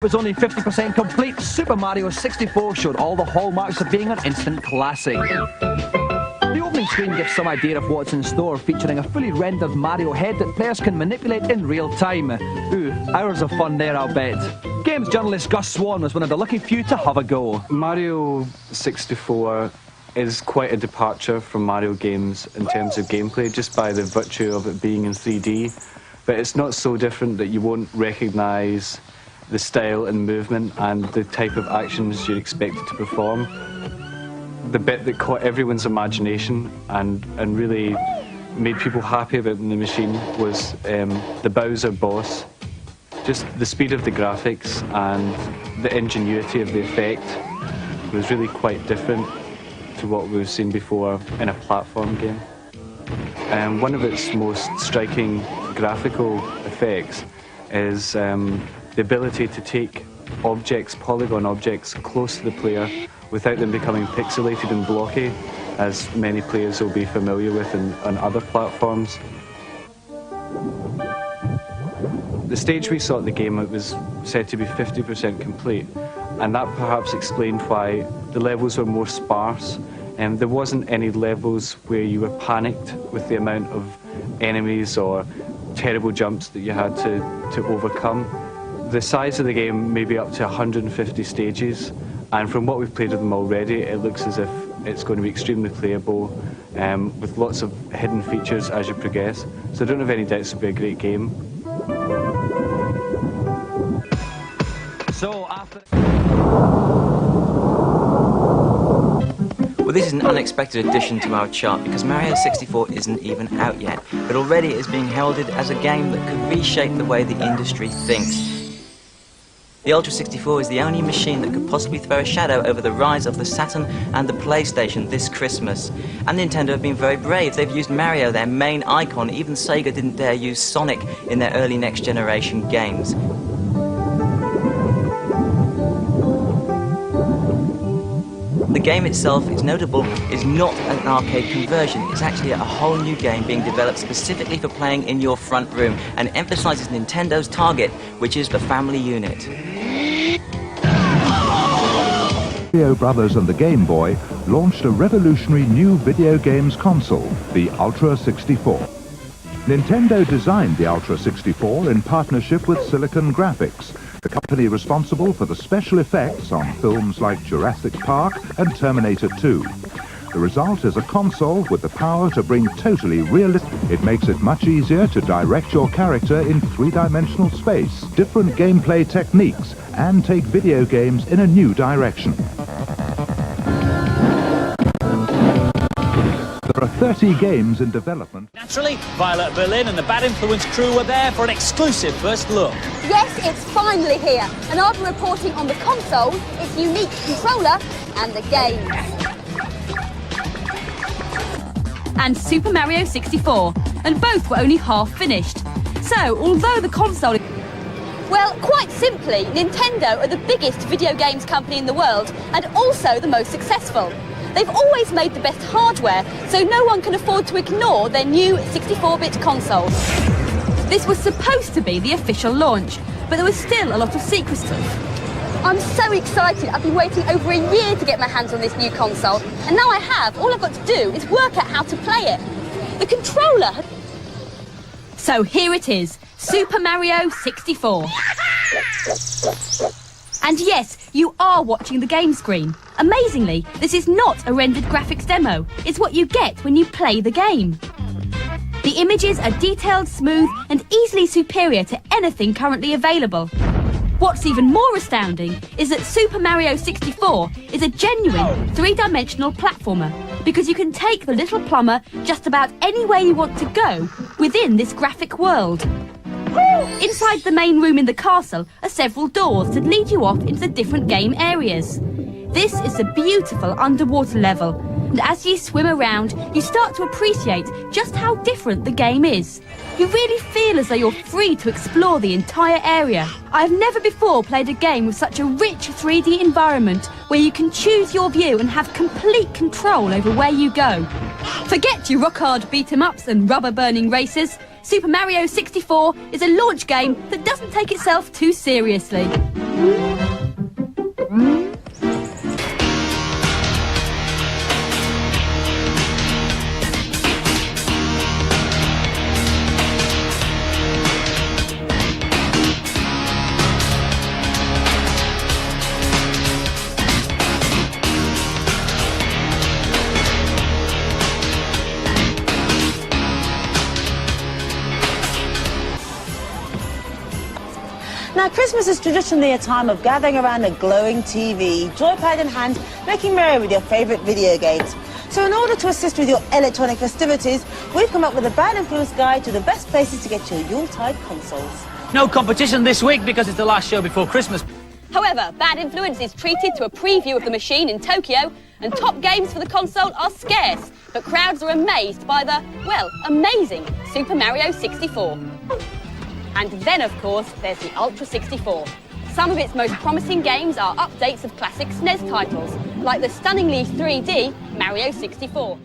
Was only 50% complete, Super Mario 64 showed all the hallmarks of being an instant classic. The opening screen gives some idea of what's in store, featuring a fully rendered Mario head that players can manipulate in real time. Ooh, hours of fun there, I'll bet. Games journalist Gus Swan was one of the lucky few to have a go. Mario 64 is quite a departure from Mario games in terms of gameplay, just by the virtue of it being in 3D. But it's not so different that you won't recognise the style and movement and the type of actions you're expected to perform. The bit that caught everyone's imagination and really made people happy about the machine was the Bowser boss. Just the speed of the graphics and the ingenuity of the effect was really quite different to what we've seen before in a platform game. And one of its most striking graphical effects is the ability to take objects, polygon objects, close to the player without them becoming pixelated and blocky, as many players will be familiar with on other platforms. The stage we saw at the game, it was said to be 50% complete, and that perhaps explained why the levels were more sparse. There wasn't any levels where you were panicked with the amount of enemies or terrible jumps that you had to overcome. The size of the game may be up to 150 stages, and from what we've played of them already, it looks as if it's going to be extremely playable, with lots of hidden features as you progress. So I don't have any doubts it'll be a great game. So after... Well, this is an unexpected addition to our chart because Mario 64 isn't even out yet, but already it is being heralded as a game that could reshape the way the industry thinks. The Ultra 64 is the only machine that could possibly throw a shadow over the rise of the Saturn and the PlayStation this Christmas. And Nintendo have been very brave. They've used Mario, their main icon. Even Sega didn't dare use Sonic in their early next-generation games. The game itself, it's notable, is not an arcade conversion. It's actually a whole new game being developed specifically for playing in your front room and emphasizes Nintendo's target, which is the family unit. Mario Brothers and the Game Boy launched a revolutionary new video games console, the Ultra 64. Nintendo designed the Ultra 64 in partnership with Silicon Graphics, the company responsible for the special effects on films like Jurassic Park and Terminator 2. The result is a console with the power to bring totally realistic. It makes it much easier to direct your character in three-dimensional space, different gameplay techniques, and take video games in a new direction. There are 30 games in development. Naturally, Violet Berlin and the Bad Influence crew were there for an exclusive first look. Yes, it's finally here, and I'll be reporting on the console, its unique controller, and the games. And Super Mario 64, and both were only half finished. So, although the console... Well, quite simply, Nintendo are the biggest video games company in the world, and also the most successful. They've always made the best hardware, so no one can afford to ignore their new 64-bit console. This was supposed to be the official launch, but there was still a lot of secrecy. I'm so excited. I've been waiting over a year to get my hands on this new console, and now I have. All I've got to do is work out how to play it. The controller... So here it is, Super Mario 64. And yes, you are watching the game screen. Amazingly, this is not a rendered graphics demo. It's what you get when you play the game. The images are detailed, smooth, and easily superior to anything currently available. What's even more astounding is that Super Mario 64 is a genuine three-dimensional platformer, because you can take the little plumber just about anywhere you want to go within this graphic world. Inside the main room in the castle are several doors that lead you off into the different game areas. This is a beautiful underwater level, and as you swim around, you start to appreciate just how different the game is. You really feel as though you're free to explore the entire area. I've never before played a game with such a rich 3D environment where you can choose your view and have complete control over where you go. Forget your rock-hard beat-em-ups and rubber-burning races. Super Mario 64 is a launch game that doesn't take itself too seriously. Now, Christmas is traditionally a time of gathering around a glowing TV, joypad in hand, making merry with your favourite video games. So in order to assist with your electronic festivities, we've come up with a Bad Influence guide to the best places to get your Yuletide consoles. No competition this week because it's the last show before Christmas. However, Bad Influence is treated to a preview of the machine in Tokyo, and top games for the console are scarce, but crowds are amazed by the, well, amazing Super Mario 64. And then, of course, there's the Ultra 64. Some of its most promising games are updates of classic SNES titles, like the stunningly 3D Mario 64.